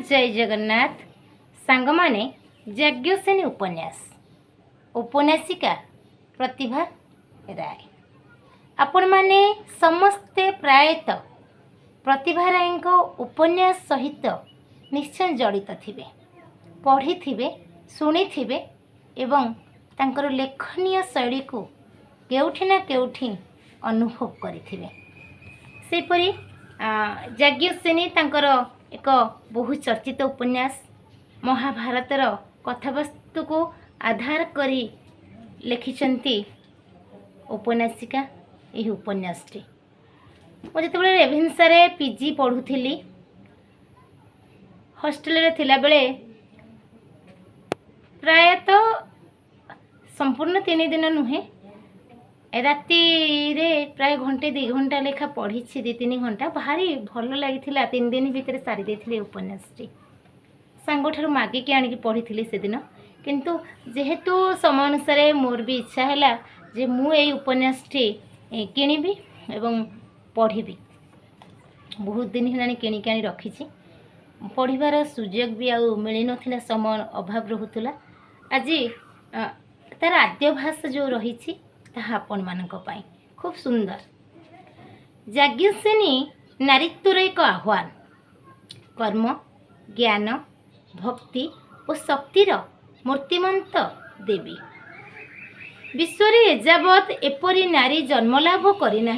जय जगन्नाथ सांग माने यज्ञसेनी उपन्यास उपन्यासिका प्रतिभा राय आपण माने समस्ते प्रायतः प्रतिभा राय उपन्यास सहित निश्चय जड़ित थिबे पढ़ी थिबे शुणी थिबे एवं तांकर लेखनीय शैली को केउठी ना केउठी अनुभव करिथिबे। सेपरि यज्ञसेनी तांकर एक बहु चर्चित उपन्यास महाभारतर कथावस्तु को आधार करी लिखिछंती उपन्यासिका यही उपन्यासटी। मु जेतेबेले रेभेन्सा पीजी पढ़ुथिली हॉस्टेल रे थिला बेले प्रायतः संपूर्ण 3 दिन नुहे राति रे प्राय घंटे 2 घंटा लेखा पढ़ी 2-3 घंटा भारी भल लगी 3 दिन भितर सारी देथिले उपन्यासटी सांग ठारू मागिकी आनिकी पढ़ी से दिन किंतु जेहेतु समय अनुसार मोर भी इच्छा है जे मु ए उपन्यासटी किनिबी एवं पढ़ी बहुत दिन है किणिक आनी रखी पढ़ार सुजोग भी आउ मिल ना समय अभाव रोला आज तार आद्यभाष जो रही आपण मानक पाई खूब सुंदर। यज्ञसेनी नारीत्वर एक आह्वान कर्म ज्ञान भक्ति और शक्तिर मूर्तिमंत देवी विश्व एजावत एपरी नारी जन्मलाभ करना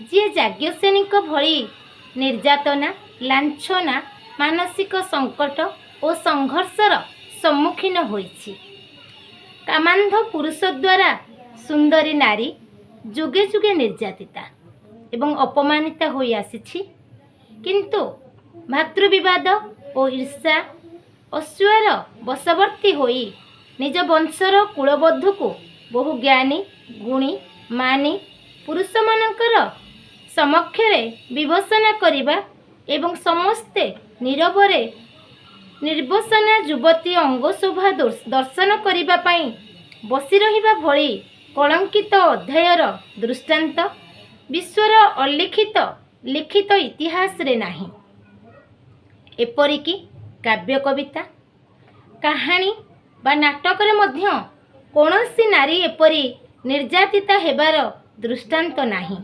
जी यज्ञसेनी भली निर्यातना लांछना मानसिक संकट और संघर्षर सम्मुखीन होइछि। कामांध पुरुष द्वारा सुंदरी नारी जुगे जुगे निर्यातिता एवं अपमानिता होई आसीछि किंतु भातृविवाद और ईर्षा असूयार बशवर्ती होई निज वंशर कुलबद्धु को बहु ज्ञानी गुणी मानी पुरुष मानकर समक्षरे विभसना करिबा एवं समस्ते नीरवरे निर्वसना युवती अंगशोभा दर्शन करिबा पई बसी रहिबा भली कलंकित अध्यायर दृष्टांत विश्वर अलिखित लिखित इतिहास रे नाही। एपरिकी काव्य कविता कहानी बा नाटक रे मध्य कौनसी नारी एपरी निर्यातिता हेबार दृष्टांत नाही।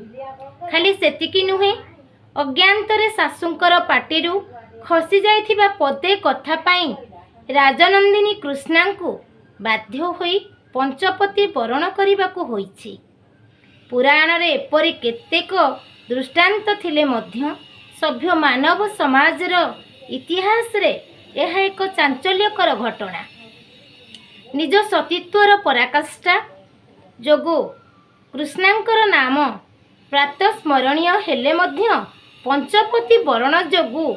खाली सेतिकी नुहे अज्ञातरे सासुंकर पाटिरू खसी जाइथिबा पदे कथा पाई राजनंदिनी कृष्णा को बाध्य होई पंचपति वरण करने होइछि। पुराण रे एपरि केतेक दृष्टांत थिले मध्य सभ्य मानव समाजर इतिहास रे यह एक चांचल्यकर घटना। निज सतीत्वर पराकाष्ठा जोगु कृष्णांकर नाम प्रात स्मरणीय हेले मध्य पंचपति वरण जोगु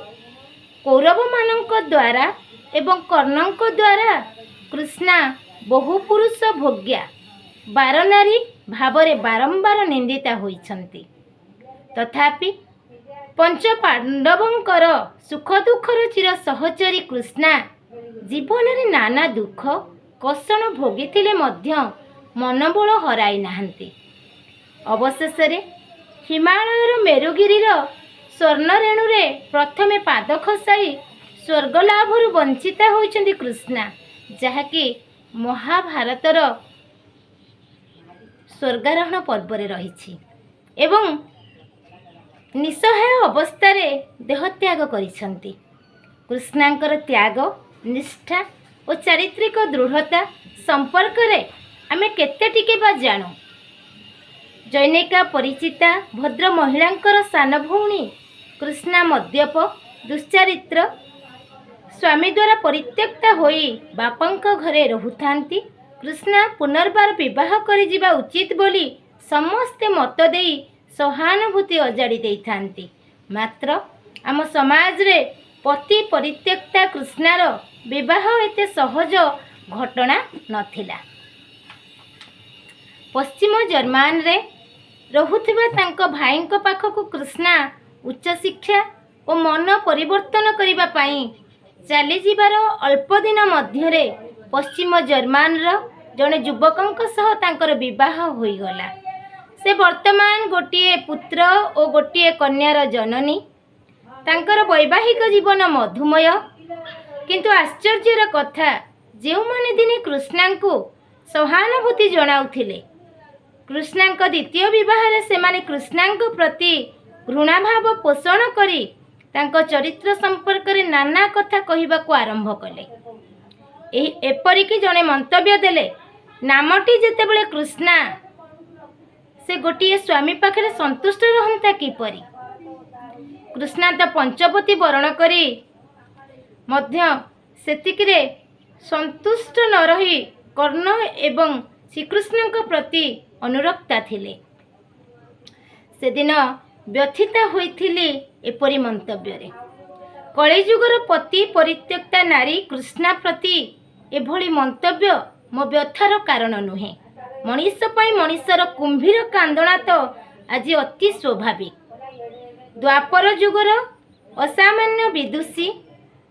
कौरव मानक द्वारा एवं कर्णक द्वारा कृष्णा बहु पुरुष भोग्या बारनारी भावरे बारंबार निंदिता होइछंती। तथापि पंच पांडवंकर सुख दुखर चिर सहचरी कृष्णा जीवन रे नाना दुख कषण भोगिथिले मध्य मनबल हराई नाहंती। अवशेष हिमालयर मेरुगिरीर स्वर्णरेणु रे प्रथमे पाद खसाई स्वर्गलाभरु वंचिता होइछंती कृष्णा जहाँकि महाभारतर स्वर्गारोहण पर्व रे रहिछि एवं निसहाय अवस्थारे देहत्याग करिछंती। कृष्णांकर त्याग निष्ठा और चारित्रिक दृढ़ता संपर्क रे आमे केते टिके बा जानु। जैनिका परिचिता भद्र महिलांकर सान भौणी कृष्णा मद्यप दुश्चरित्र स्वामी द्वारा परित्यक्ता होई बापंक घरे रहुथांती। कृष्णा पुनर्बार विवाह करि जिबा उचित बोली समस्ते मत देई सहानुभूति अजाड़ी देइथांती। मात्र आम समाज रे पति परित्यक्ता कृष्णार विवाह एते सहज घटना नथिला। पश्चिम जर्मान रे रहुथिबा तांको भाईंको पाखकु कृष्णा उच्च शिक्षा और मन परिवर्तन करिबा पाई चली जीवार अल्प दिन मध्यरे पश्चिम जर्मान जड़े युवक सह तांकर विवाह होईगला। से वर्तमान गोटे पुत्र और गोटे कन्यार जननी। तांकर वैवाहिक जीवन मधुमय। किंतु आश्चर्यर कथा जो माने दिने कृष्णा को सहानुभूति जनाउथिले, कृष्णा द्वितीय विवाह से माने कृष्णा प्रति घृणाभाव पोषण करी तांको चरित्र संपर्क रे नाना कथा कहबा को आरंभ कले। एपरिकी जने मंतव्य देले, नामटी जेतेबेले कृष्णा से गोटे स्वामी पाखरे संतुष्ट रहंता किपरि। कृष्णा तो पंचवती वरण करी मध्य सेतिकिरे संतुष्ट न रही कर्ण एवं श्रीकृष्ण प्रति अनुरक्ता थिले। सेदिन व्यथिता होइथिले एपरि मंतव्य। कलिजुगर पति परित्यक्ता नारी कृष्णा प्रति एभली मंतव्य मो व्यथार कारण नुहे। मनीष पाई मनीषर कुंभीर कांदना तो आज अति स्वाभाविक। द्वापर जुगर असामान्य विदुषी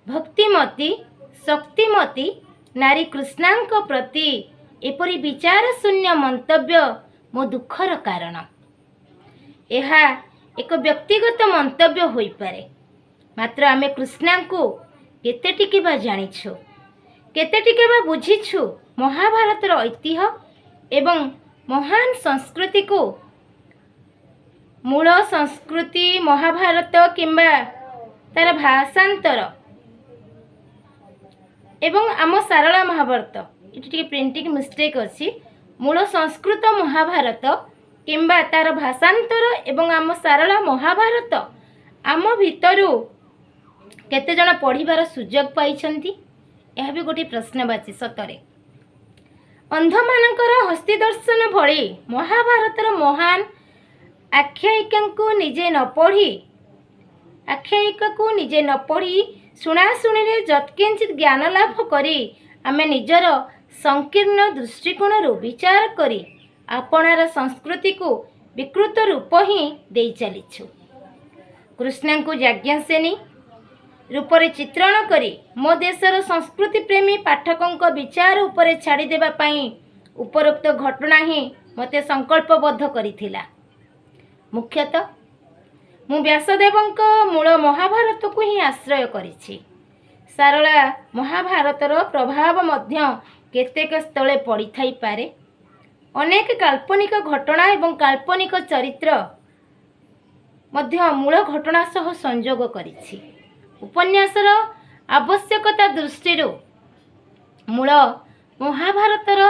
भक्तिमती शक्तिमती नारी कृष्णांक प्रति एपरी विचार शून्य मंतव्य मो दुखर कारण। यह एक व्यक्तिगत मंतव्य होई पारे, मात्र आमे कृष्णा को केते टिके बा जानिछु, केते टिके बा बुझिछु महाभारतर ऐतिह्य एवं महान संस्कृति को। मूल संस्कृति महाभारत किंबा तार भाषांतर एवं आम सारला महाभारत ये प्रिंटिंग मिस्टेक अच्छी। मूल संस्कृत महाभारत किंबा तार भाषांतर एवं आम सारला महाभारत आम भितरु केते जण पढ़िबार सुजोग पाइछंती, यह भी गोटे प्रश्नवाची। सतरे अंधमानकर हस्ती दर्शन भली महाभारतर महान आख्यायिका को निजे न पढ़ी शुणाशुणी जत्किंचित ज्ञान लाभ करी आमे निजर संकीर्ण दृष्टिकोण विचार करी आपणार संस्कृति को विकृत रूप ही दे चलीछु। कृष्णा को याज्ञसेनी रूपरे चित्रण करी मो देशर संस्कृति प्रेमी पाठकों विचार उपरे छाड़ी देबा पाई उपरोक्त घटना ही मते संकल्पबद्ध करिथिला। मुख्यतः मु व्यासदेवंक मूल महाभारत को ही आश्रय करिछि। सारला महाभारतर प्रभाव मध्य केतेक स्थले पड़ी थाई पारे। अनेक काल्पनिक घटना एवं काल्पनिक चरित्र मध्य मूल घटना सह संयोग करिछि। उपन्यासर आवश्यकता दृष्टि मूल महाभारतर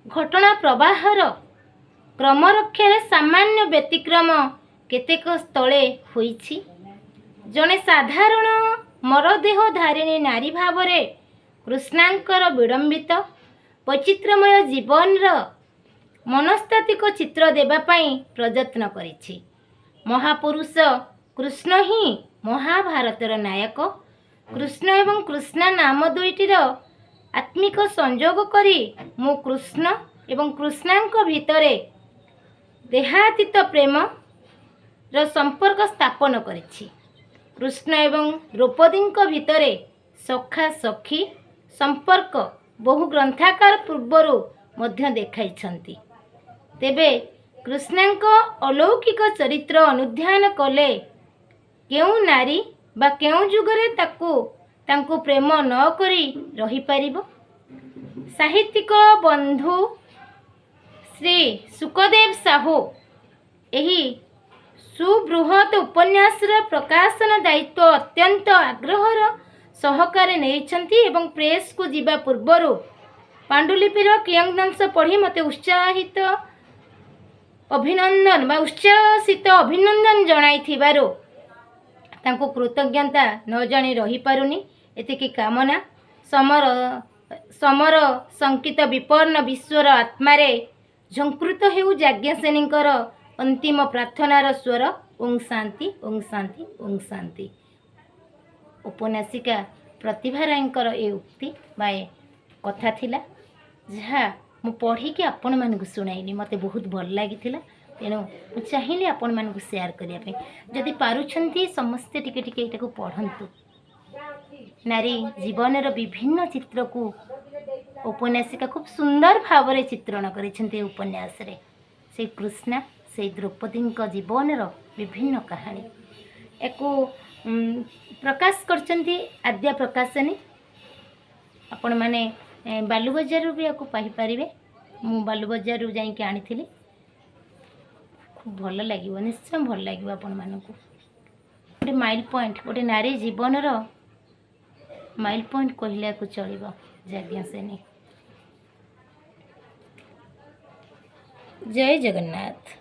घटना प्रवाहर क्रम रक्षार सामान्य व्यतिक्रम केतेक स्थले होइछि। जने साधारण मरदेहधारिणी नारी भावरे कृष्णांकर विडंबित वैचित्रमय जीवनर मनस्तात्विक चित्र देबा पाई प्रयत्न करिछि। महापुरुष कृष्ण ही महाभारतर नायक। कृष्ण एवं कृष्णा नाम दुईटीर आत्मिक संयोग करी मु कृष्ण एवं कृष्णांक भितरे देहातीत प्रेम र संपर्क स्थापन करिछि। कृष्ण एवं द्रौपदींक भितरे सखा सखी संपर्क बहु ग्रंथाकार पूर्वरु मध्य देखाइछंती। तेबे कृष्णांक अलौकिक चरित्र अनुध्यान कले केउ नारी बा केउ जुगरे तांकु प्रेम न करी रही पारिबो। साहित्यिक बंधु श्री सुखदेव साहू एही सुबृहत उपन्यासर प्रकाशन दायित्व अत्यंत आग्रहर सहकारे नेइछंती एवं प्रेस को जीवा पूर्वरु पांडुलिपिर कियंदंश पढ़ी मते उत्साहित अभिनंदन जणाइथिबारु तांको कृतज्ञता न जानी रही पारुनी। एतिकी कामना समर संकित विपन्न विश्वर आत्मारे झंकृत हेउ याज्ञसेनींकर अंतिम प्रार्थनार स्वर ओं शांति ओं शांति ओं शांति। उपन्यासिका प्रतिभा रायंकर ए उक्ति बा कथा थिला जहा मु पढ़ी कि आपण मानकु सुनाइनी। मते बहुत भल लागिथिला, तेणु मु चाहिए आपण मानकु शेयर करिया पे। जदि पारुछंती समस्ते टिके टिके एटाकु पढ़ंतु। नारी जीवनर विभिन्न चित्र को उपन्यासिका खूब सुंदर भाव चित्रण करिसेंती। उपन्यास रे से कृष्णा से द्रौपदी जीवनर विभिन्न कहानी एको प्रकाश करछन्ती आद्या प्रकाशनी आपण माने बालू बजार भी आपको पाई परिबे। मु बालू बजार जाइके आनी खूब भल लगे निश्चय भल लगे आपण मानक गोटे माइल पॉइंट गोटे नारी जीवन माइल पॉइंट कहला को चलो यज्ञसेनी। जय जगन्नाथ।